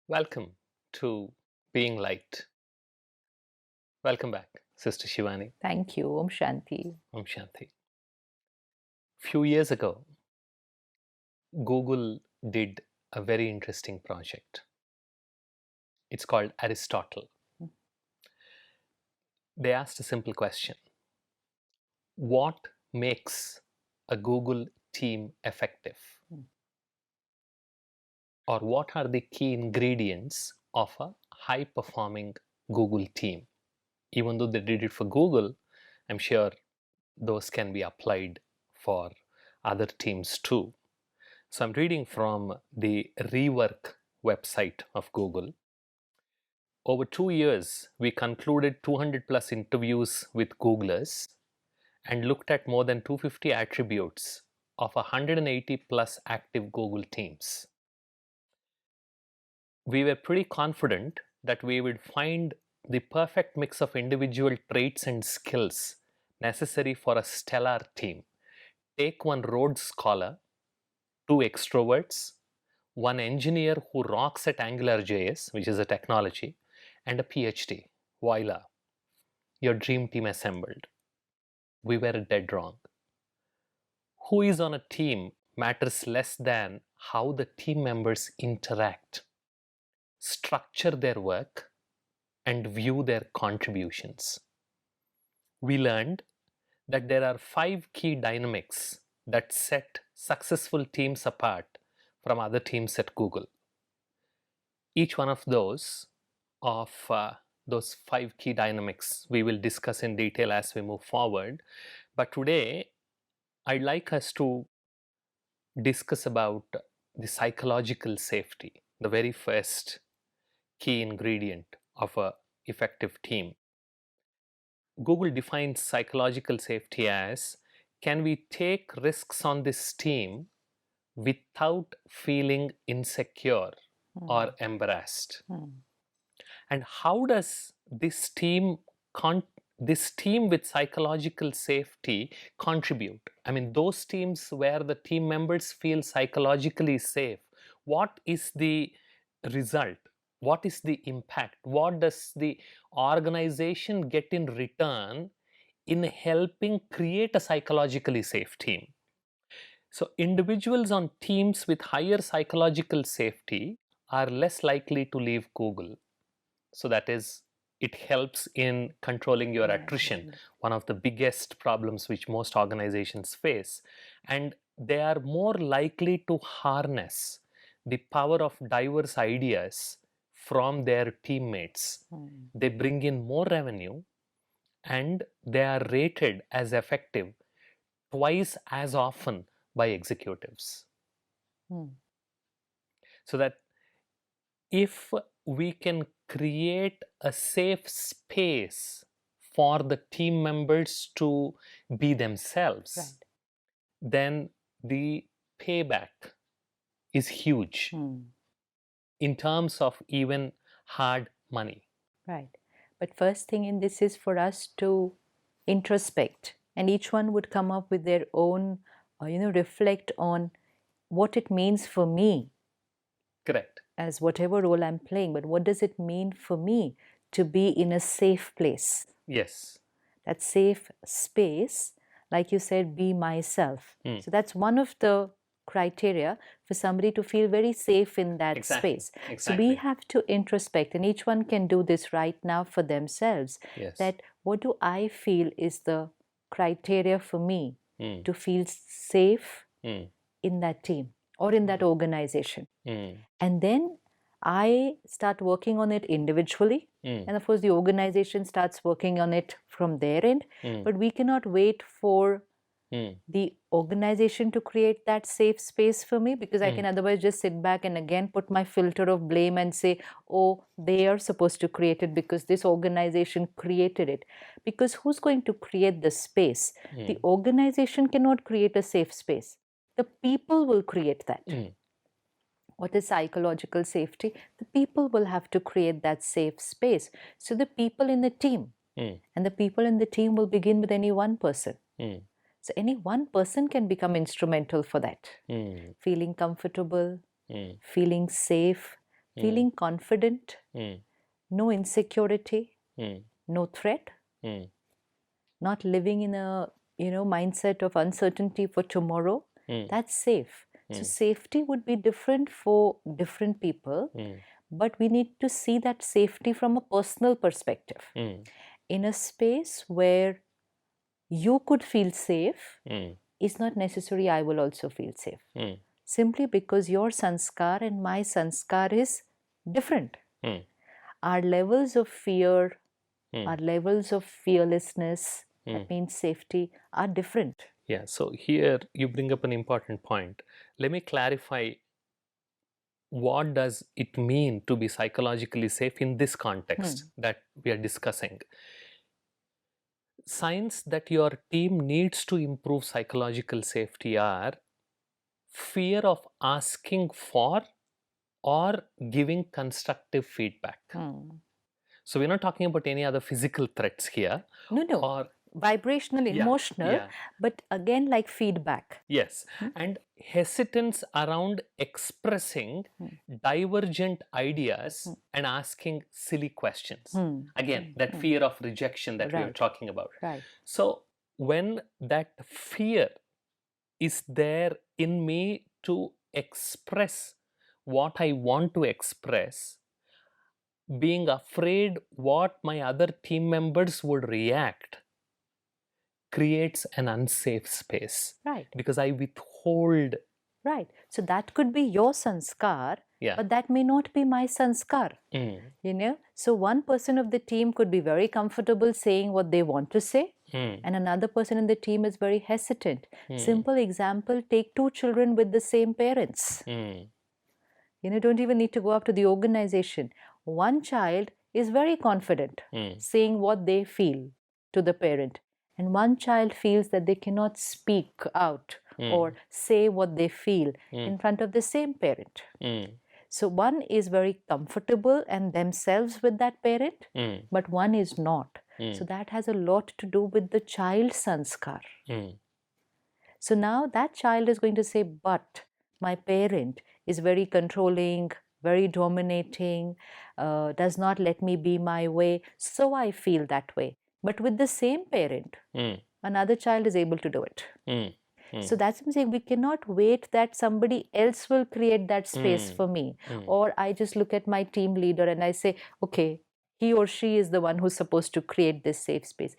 Welcome to Being Light. Welcome back, Sister Shivani. Thank you. Om Shanti. Om Shanti. Few years ago, Google did a very interesting project. It's called Aristotle. They asked a simple question. What makes a Google team effective? Or what are the key ingredients of a high-performing Google team? Even though they did it for Google, I'm sure those can be applied for other teams too. So I'm reading from the Rework website of Google. Over 2 years, we concluded 200 plus interviews with Googlers and looked at more than 250 attributes of 180 plus active Google teams. We were pretty confident that we would find the perfect mix of individual traits and skills necessary for a stellar team. Take one Rhodes Scholar, 2 extroverts, one engineer who rocks at AngularJS, which is a technology, and a PhD. Voila, your dream team assembled. We were dead wrong. Who is on a team matters less than how the team members interact, structure their work, and view their contributions. We learned that there are 5 key dynamics that set successful teams apart from other teams at Google. Each one of those 5 key dynamics we will discuss in detail as we move forward. But today, I'd like us to discuss about the psychological safety, the very first key ingredient of an effective team. Google defines psychological safety as, can we take risks on this team without feeling insecure or embarrassed? And how does this team with psychological safety contribute? I mean, those teams where the team members feel psychologically safe, what is the result? What is the impact? What does the organization get in return in helping create a psychologically safe team? So individuals on teams with higher psychological safety are less likely to leave Google. So that is, it helps in controlling your attrition, one of the biggest problems which most organizations face. And they are more likely to harness the power of diverse ideas from their teammates. They bring in more revenue and they are rated as effective twice as often by executives. So that if we can create a safe space for the team members to be themselves, then the payback is huge in terms of even hard money. Right. But first thing in this is for us to introspect, and each one would come up with their own, reflect on what it means for me. Correct. As whatever role I'm playing, but what does it mean for me to be in a safe place? Yes. That safe space, like you said, be myself. So that's one of the criteria for somebody to feel very safe in that space. So we have to introspect, and each one can do this right now for themselves. That what do I feel is the criteria for me to feel safe in that team or in that organization? And then I start working on it individually. And of course, the organization starts working on it from their end. But we cannot wait for the organization to create that safe space for me, because I can otherwise just sit back and again put my filter of blame and say, oh, they are supposed to create it because this organization created it. Because who's going to create the space? The organization cannot create a safe space. The people will create that. What is psychological safety? The people will have to create that safe space. So the people in the team, and the people in the team will begin with any one person. So any one person can become instrumental for that. Feeling comfortable, feeling safe, feeling confident, no insecurity, no threat, not living in a mindset of uncertainty for tomorrow. That's safe. So safety would be different for different people, but we need to see that safety from a personal perspective. In a space where you could feel safe, it's not necessary I will also feel safe. Simply because your sanskar and my sanskar is different. Our levels of fear, our levels of fearlessness, that means safety, are different. Yeah, so here you bring up an important point. Let me clarify, what does it mean to be psychologically safe in this context that we are discussing? Signs that your team needs to improve psychological safety are fear of asking for or giving constructive feedback. So we're not talking about any other physical threats here. No. Or vibrational, emotional, but again like feedback. Yes, and hesitance around expressing divergent ideas and asking silly questions. Again, that fear of rejection that we are talking about. So when that fear is there in me to express what I want to express, being afraid what my other team members would react creates an unsafe space. Because I withhold. So that could be your sanskar, but that may not be my sanskar. So one person of the team could be very comfortable saying what they want to say, and another person in the team is very hesitant. Simple example, take two children with the same parents. Don't even need to go up to the organization. One child is very confident saying what they feel to the parent, and one child feels that they cannot speak out or say what they feel in front of the same parent. So one is very comfortable and themselves with that parent, but one is not. So that has a lot to do with the child's sanskar. So now that child is going to say, but my parent is very controlling, very dominating, does not let me be my way, so I feel that way. But with the same parent, another child is able to do it. So that's what I'm saying. We cannot wait that somebody else will create that space for me. Or I just look at my team leader and I say, okay, he or she is the one who's supposed to create this safe space.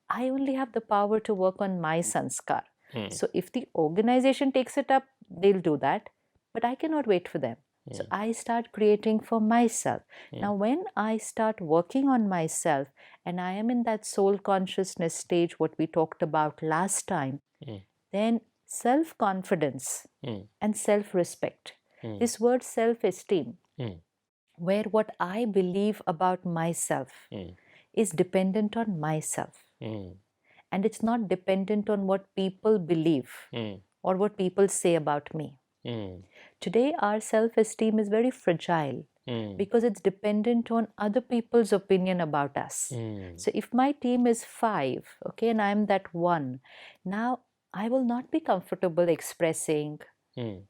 I only have the power to work on my sanskar. So if the organization takes it up, they'll do that. But I cannot wait for them. So I start creating for myself. Now, when I start working on myself and I am in that soul consciousness stage, what we talked about last time, then self-confidence and self-respect, this word self-esteem, where what I believe about myself is dependent on myself. And it's not dependent on what people believe or what people say about me. Today, our self-esteem is very fragile because it's dependent on other people's opinion about us. So if my team is 5, okay, and I'm that one, now I will not be comfortable expressing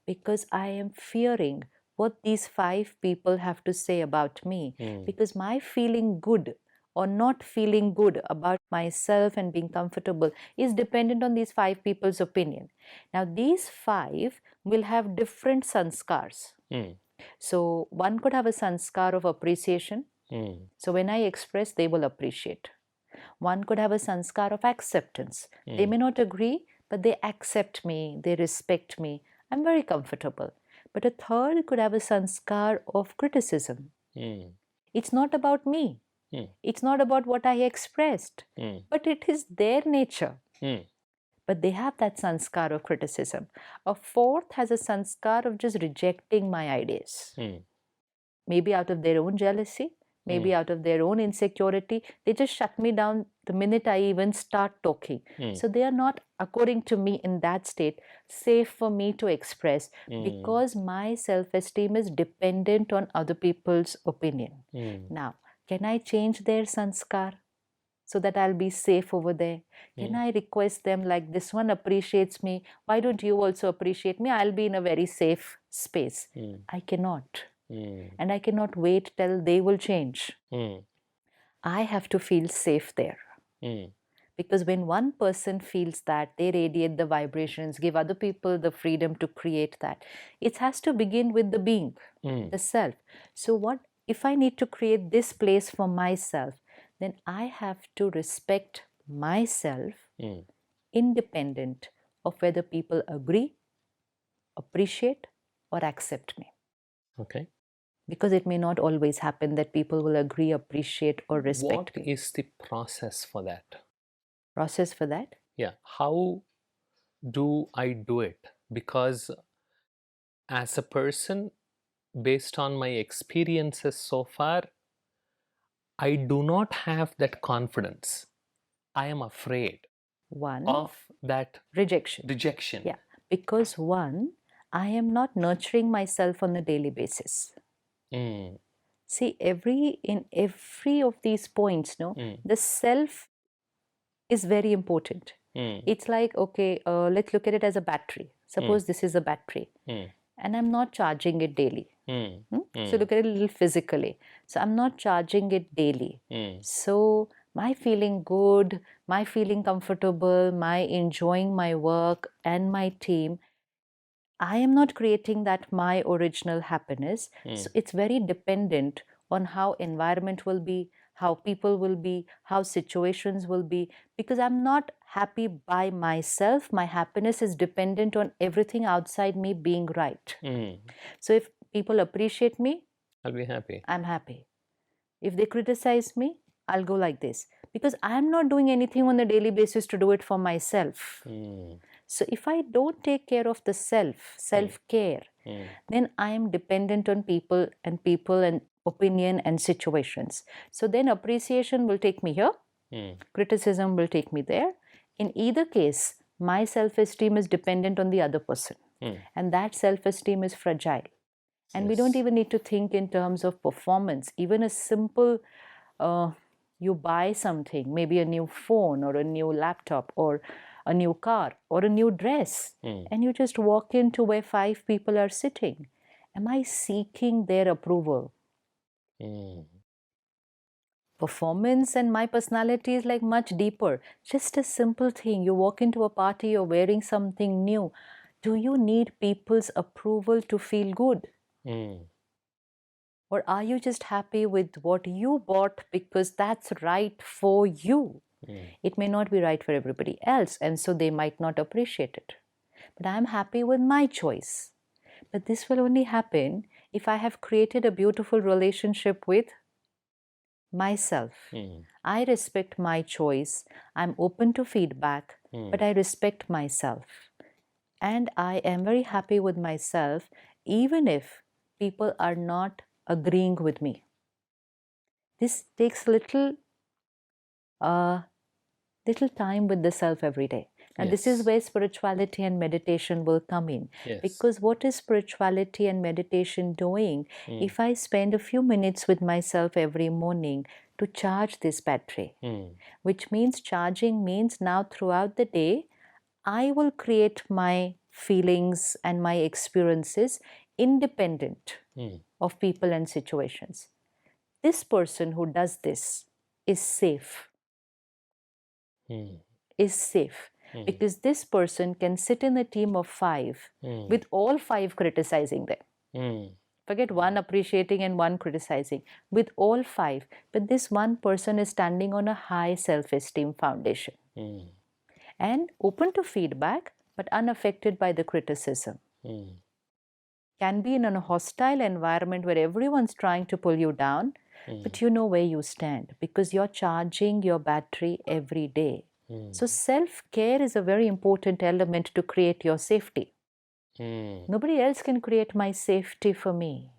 because I am fearing what these 5 people have to say about me, because my feeling good or not feeling good about myself and being comfortable is dependent on these 5 people's opinion. Now, these 5 will have different sanskars. So, one could have a sanskar of appreciation. So, when I express, they will appreciate. One could have a sanskar of acceptance. They may not agree, but they accept me, they respect me. I'm very comfortable. But a third could have a sanskar of criticism. It's not about me. It's not about what I expressed, but it is their nature. But they have that sanskar of criticism. A fourth has a sanskar of just rejecting my ideas. Maybe out of their own jealousy, maybe out of their own insecurity, they just shut me down the minute I even start talking. So they are not, according to me in that state, safe for me to express because my self-esteem is dependent on other people's opinion. Now, can I change their sanskar so that I'll be safe over there? Can I request them, like, this one appreciates me, why don't you also appreciate me? I'll be in a very safe space. I cannot. And I cannot wait till they will change. I have to feel safe there. Because when one person feels that, they radiate the vibrations, give other people the freedom to create that. It has to begin with the being, the self. So what if I need to create this place for myself, then I have to respect myself independent of whether people agree, appreciate, or accept me. Okay. Because it may not always happen that people will agree, appreciate, or respect me. What is the process for that? Process for that? Yeah. How do I do it? Because as a person, based on my experiences so far, I do not have that confidence. I am afraid of that rejection. Yeah, because one, I am not nurturing myself on a daily basis. See, in every of these points, the self is very important. It's like, okay, let's look at it as a battery. Suppose this is a battery and I'm not charging it daily. So look at it a little physically. So I'm not charging it daily. So my feeling good, my feeling comfortable, my enjoying my work and my team, I am not creating that my original happiness. So it's very dependent on how environment will be, how people will be, how situations will be, because I'm not happy by myself. My happiness is dependent on everything outside me being right. So if people appreciate me, I'll be happy. I'm happy. If they criticize me, I'll go like this, because I'm not doing anything on a daily basis to do it for myself. So if I don't take care of the self-care, then I am dependent on people and opinion and situations. So then appreciation will take me here, criticism will take me there. In either case, my self-esteem is dependent on the other person. And that self-esteem is fragile. And we don't even need to think in terms of performance. Even a simple, you buy something, maybe a new phone or a new laptop or a new car or a new dress, and you just walk into where 5 people are sitting. Am I seeking their approval? Performance and my personality is like much deeper. Just a simple thing. You walk into a party, you're wearing something new. Do you need people's approval to feel good? Or are you just happy with what you bought because that's right for you? It may not be right for everybody else, and so they might not appreciate it. But I'm happy with my choice. But this will only happen if I have created a beautiful relationship with myself. I respect my choice. I'm open to feedback, but I respect myself. And I am very happy with myself, even if people are not agreeing with me. This takes little time with the self every day. And this is where spirituality and meditation will come in. Because what is spirituality and meditation doing? If I spend a few minutes with myself every morning to charge this battery, which means charging means now throughout the day, I will create my feelings and my experiences independent of people and situations. This person who does this is safe. Is safe. Because this person can sit in a team of 5 with all 5 criticizing them. Forget one appreciating and one criticizing, with all 5. But this one person is standing on a high self-esteem foundation and open to feedback, but unaffected by the criticism. Can be in a hostile environment where everyone's trying to pull you down, but you know where you stand because you're charging your battery every day. So self-care is a very important element to create your safety. Nobody else can create my safety for me.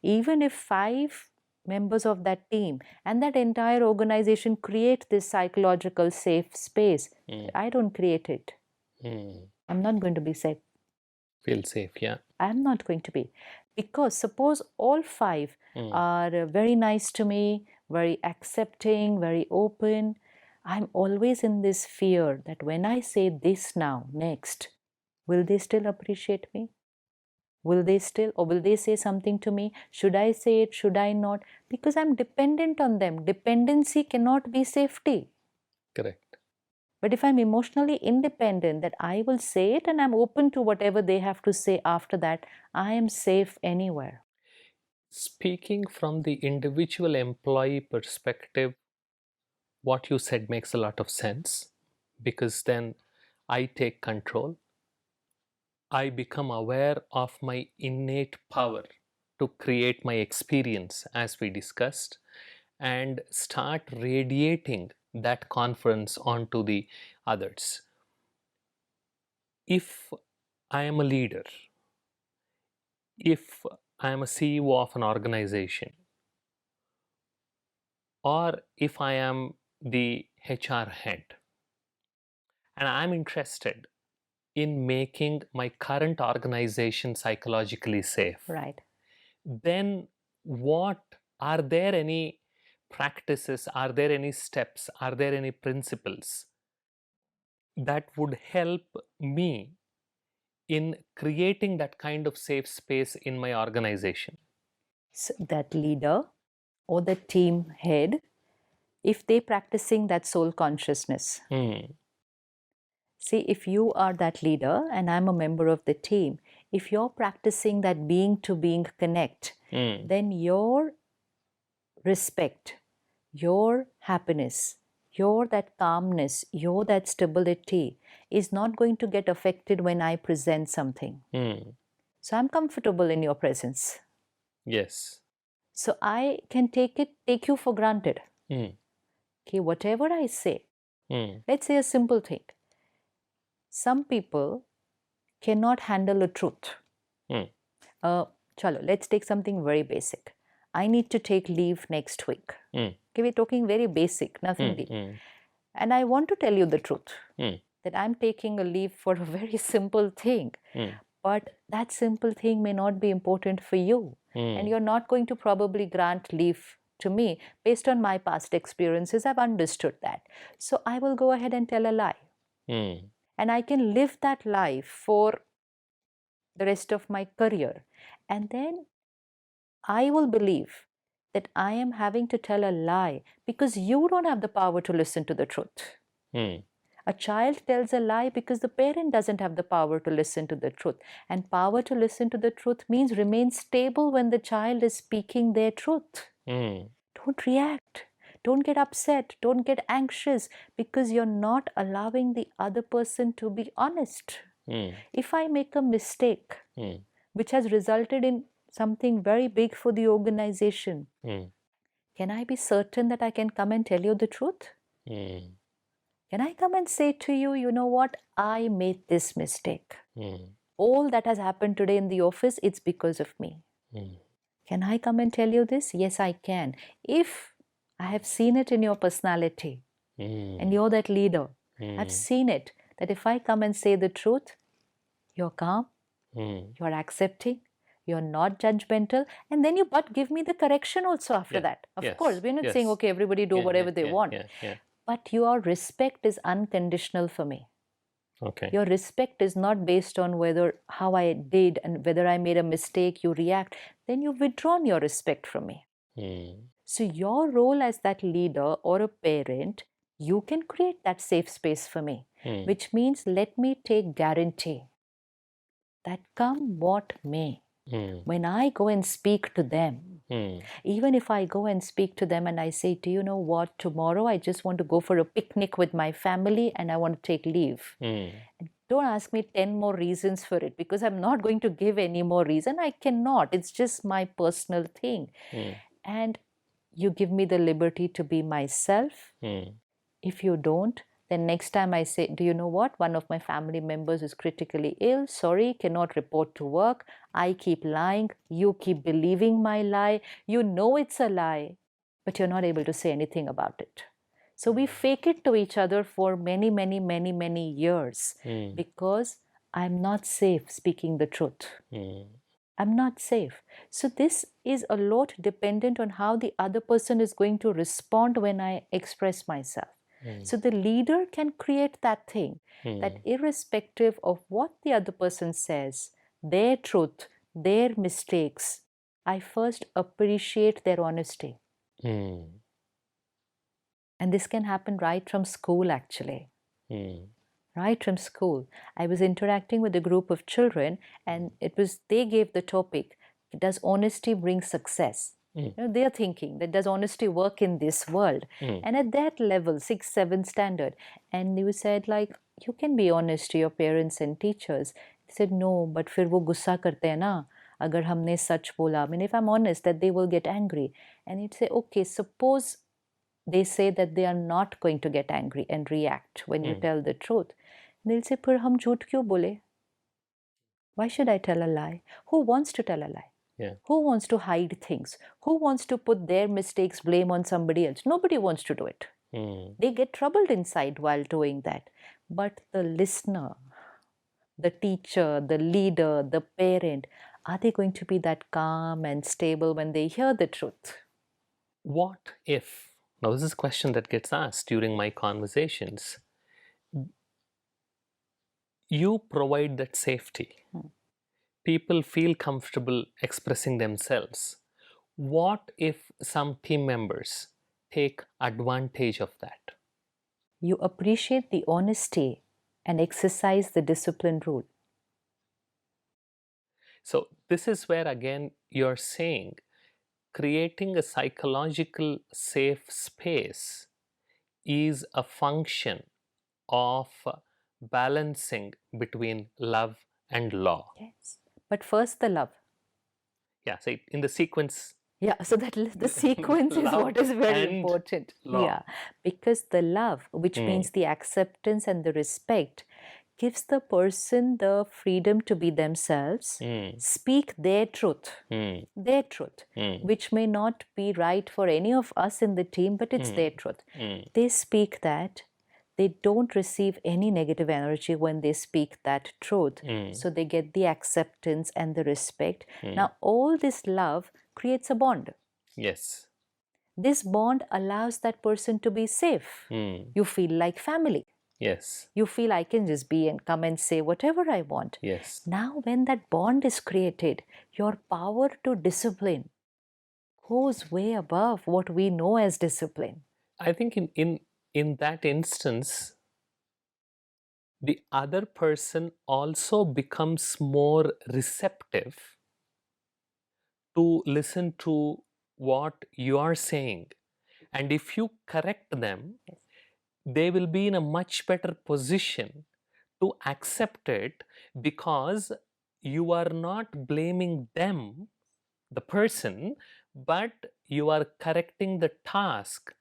Even if 5 members of that team and that entire organization create this psychological safe space, I don't create it. I'm not going to be safe. Feel safe, yeah. I'm not going to be. Because suppose all 5 are very nice to me, very accepting, very open. I'm always in this fear that when I say this now, next, will they still appreciate me? Will they still, or will they say something to me? Should I say it? Should I not? Because I'm dependent on them. Dependency cannot be safety. Correct. But if I'm emotionally independent, that I will say it and I'm open to whatever they have to say after that, I am safe anywhere. Speaking from the individual employee perspective, what you said makes a lot of sense, because then I take control. I become aware of my innate power to create my experience, as we discussed, and start radiating that confidence onto the others. If I am a leader, if I am a CEO of an organization, or if I am the HR head, and I'm interested in making my current organization psychologically safe, Right. then what are there any practices, are there any steps, are there any principles that would help me in creating that kind of safe space in my organization? So that leader or the team head, if they practicing that soul consciousness. See, if you are that leader and I'm a member of the team, if you're practicing that being to being connect, then your respect, your happiness, your that calmness, your that stability is not going to get affected when I present something. So I'm comfortable in your presence. Yes. So I can take you for granted. Okay, whatever I say, let's say a simple thing. Some people cannot handle a truth. Chalo, let's take something very basic. I need to take leave next week. Okay, we're talking very basic, nothing deep. And I want to tell you the truth that I'm taking a leave for a very simple thing. But that simple thing may not be important for you. And you're not going to probably grant leave to me. Based on my past experiences, I've understood that. So I will go ahead and tell a lie. And I can live that life for the rest of my career. And then I will believe that I am having to tell a lie because you don't have the power to listen to the truth. A child tells a lie because the parent doesn't have the power to listen to the truth. And power to listen to the truth means remain stable when the child is speaking their truth. Don't react. Don't get upset. Don't get anxious because you're not allowing the other person to be honest. If I make a mistake, which has resulted in something very big for the organization, can I be certain that I can come and tell you the truth? Can I come and say to you, you know what, I made this mistake. All that has happened today in the office, it's because of me. Can I come and tell you this? Yes, I can. If I have seen it in your personality and you're that leader, I've seen it, that if I come and say the truth, you're calm, you're accepting, you're not judgmental, and then you but give me the correction also after that. Of course, we're not saying, okay, everybody do whatever they want. But your respect is unconditional for me. Okay. Your respect is not based on how I did and whether I made a mistake, you react. Then you've withdrawn your respect from me. So your role as that leader or a parent, you can create that safe space for me, which means let me take guarantee that come what may. When I go and speak to them, even if I go and speak to them and I say, do you know what, tomorrow I just want to go for a picnic with my family and I want to take leave. And don't ask me 10 more reasons for it because I'm not going to give any more reason. I cannot. It's just my personal thing. And you give me the liberty to be myself. If you don't, then next time I say, do you know what? One of my family members is critically ill. Sorry, cannot report to work. I keep lying. You keep believing my lie. You know it's a lie, but you're not able to say anything about it. So we fake it to each other for many, many, many, many years because I'm not safe speaking the truth. I'm not safe. So this is a lot dependent on how the other person is going to respond when I express myself. So the leader can create that thing that irrespective of what the other person says, their truth their mistakes, I first appreciate their honesty. And this can happen right from school, actually. Right from school. I was interacting with a group of children, and they gave the topic, does honesty bring success? They are thinking that does honesty work in this world? And at that level, 6, 7 standard, and you said like, you can be honest to your parents and teachers. They said no, but फिर वो गुस्सा करते हैं ना अगर हमने सच बोला. I mean, if I'm honest, that they will get angry. And you'd say, okay, suppose they say that they are not going to get angry and react when you tell the truth. And they'll say, "Par hum jhoot kyun bole? Why should I tell a lie? Who wants to tell a lie? Yeah. Who wants to hide things? Who wants to put their mistakes, blame on somebody else? Nobody wants to do it. They get troubled inside while doing that. But the listener, the teacher, the leader, the parent, are they going to be that calm and stable when they hear the truth? What if, now this is a question that gets asked during my conversations, you provide that safety. People feel comfortable expressing themselves. What if some team members take advantage of that? You appreciate the honesty and exercise the discipline rule. So this is where again you're saying creating a psychological safe space is a function of balancing between love and law. Yes. But first the love. Yeah, so in the sequence. Yeah, so that the sequence is what is very important. Law. Yeah, because the love, which means the acceptance and the respect, gives the person the freedom to be themselves, speak their truth, which may not be right for any of us in the team, but it's their truth. They speak that. They don't receive any negative energy when they speak that truth. So they get the acceptance and the respect. Now, all this love creates a bond. Yes. This bond allows that person to be safe. You feel like family. Yes. You feel I can just be and come and say whatever I want. Yes. Now, when that bond is created, your power to discipline goes way above what we know as discipline. I think in that instance, the other person also becomes more receptive to listen to what you are saying. And if you correct them, they will be in a much better position to accept it because you are not blaming them, the person, but you are correcting the task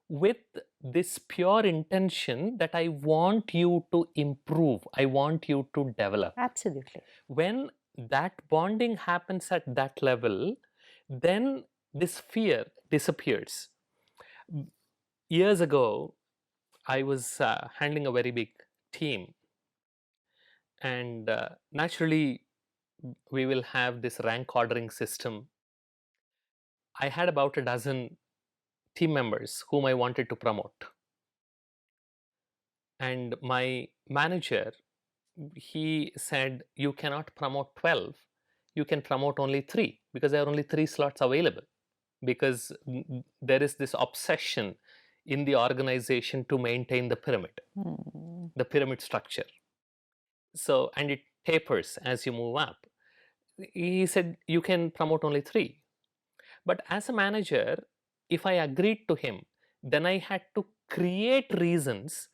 with this pure intention that I want you to improve, I want you to develop. Absolutely. When that bonding happens at that level, then this fear disappears. Years ago, I was handling a very big team, and naturally, we will have this rank ordering system. I had about a dozen team members whom I wanted to promote. And my manager, he said, you cannot promote 12, you can promote only 3 because there are only 3 slots available. Because there is this obsession in the organization to maintain the pyramid, the pyramid structure. So, and it tapers as you move up. He said, you can promote only 3. But as a manager, if I agreed to him, then I had to create reasons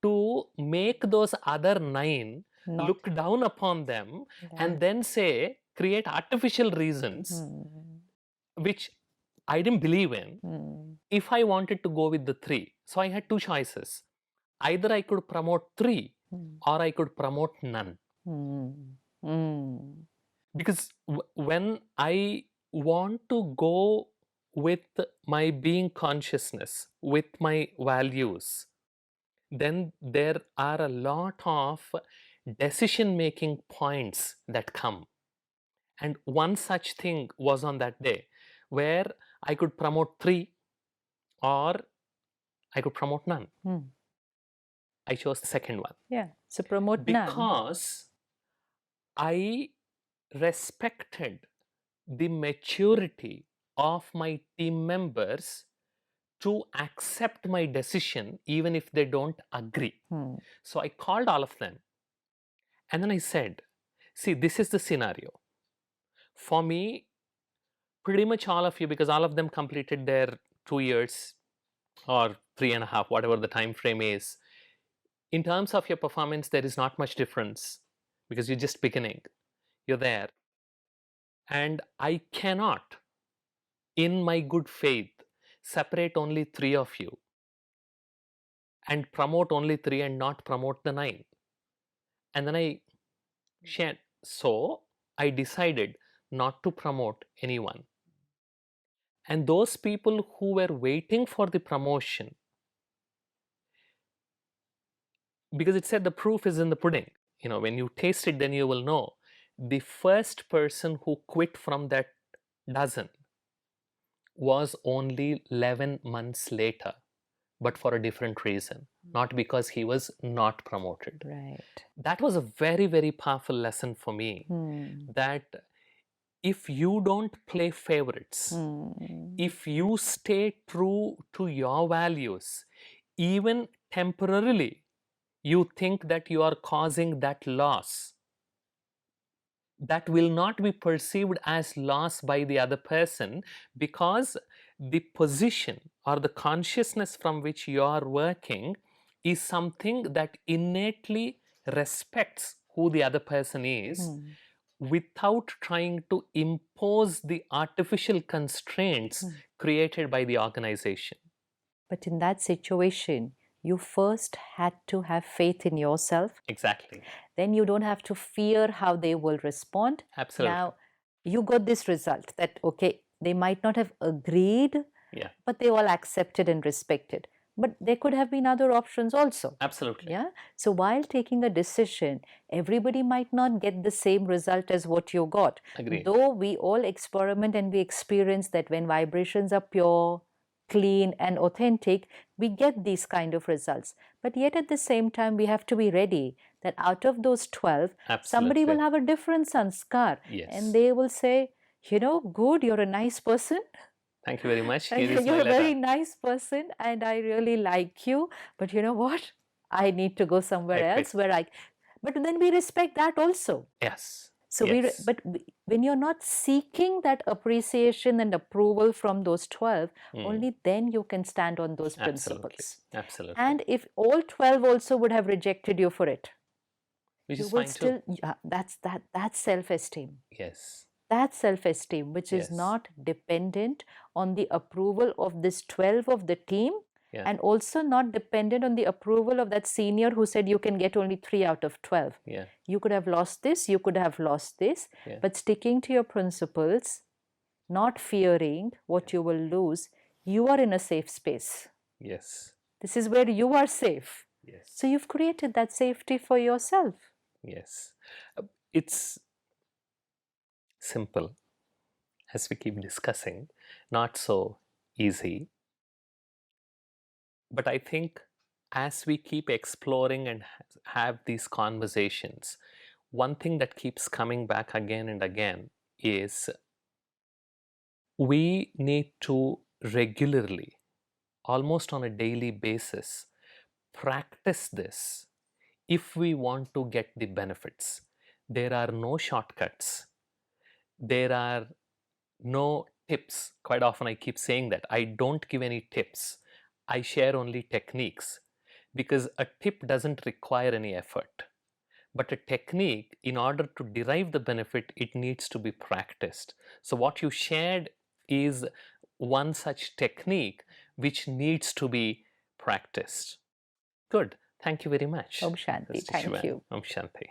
to make those other 9 look down upon them and then say, create artificial reasons, which I didn't believe in, if I wanted to go with the 3. So I had 2 choices. Either I could promote 3 or I could promote none. Because when I want to go with my being consciousness, with my values, then there are a lot of decision making points that come. And one such thing was on that day where I could promote 3 or I could promote none. I chose the second one. Yeah, so promote because none. I respected the maturity of my team members to accept my decision even if they don't agree. So I called all of them and then I said, see, this is the scenario. For me, pretty much all of you, because all of them completed their 2 years or 3.5, whatever the time frame is, in terms of your performance, there is not much difference because you're just beginning. You're there. And I cannot, in my good faith, separate only 3 of you and promote only 3 and not promote the 9. And then I shared. So I decided not to promote anyone. And those people who were waiting for the promotion, because it said the proof is in the pudding. When you taste it, then you will know. The first person who quit from that dozen was only 11 months later, but for a different reason, not because he was not promoted. Right. That was a very, very powerful lesson for me, that if you don't play favorites, if you stay true to your values, even temporarily, you think that you are causing that loss, that will not be perceived as loss by the other person, because the position or the consciousness from which you are working is something that innately respects who the other person is, without trying to impose the artificial constraints created by the organization. But in that situation, you first had to have faith in yourself. Exactly. Then you don't have to fear how they will respond. Absolutely. Now, you got this result that, okay, they might not have agreed, but they all accepted and respected. But there could have been other options also. Absolutely. Yeah. So while taking a decision, everybody might not get the same result as what you got. Agreed. Though we all experiment and we experience that when vibrations are pure, clean and authentic, we get these kind of results. But yet at the same time, we have to be ready that out of those 12, somebody will have a different sanskar. Yes. And they will say, good, you're a nice person. Thank you very much. You're a very nice person and I really like you. But you know what? I need to go somewhere else but then we respect that also. Yes. So when you're not seeking that appreciation and approval from those 12, only then you can stand on those principles. Absolutely. And if all 12 also would have rejected you for it, which you is will fine still, too. That's self-esteem. Yes. That's self-esteem, which is not dependent on the approval of this 12 of the team, and also not dependent on the approval of that senior who said you can get only 3 out of 12. You could have lost this, you could have lost this, but sticking to your principles, not fearing what you will lose, you are in a safe space. Yes. This is where you are safe. Yes. So you've created that safety for yourself. Yes. It's simple, as we keep discussing, not so easy. But I think as we keep exploring and have these conversations, one thing that keeps coming back again and again is we need to regularly, almost on a daily basis, practice this if we want to get the benefits. There are no shortcuts. There are no tips. Quite often I keep saying that. I don't give any tips. I share only techniques, because a tip doesn't require any effort. But a technique, in order to derive the benefit, it needs to be practiced. So what you shared is one such technique which needs to be practiced. Good. Thank you very much. Om Shanti. Thank you. Om Shanti.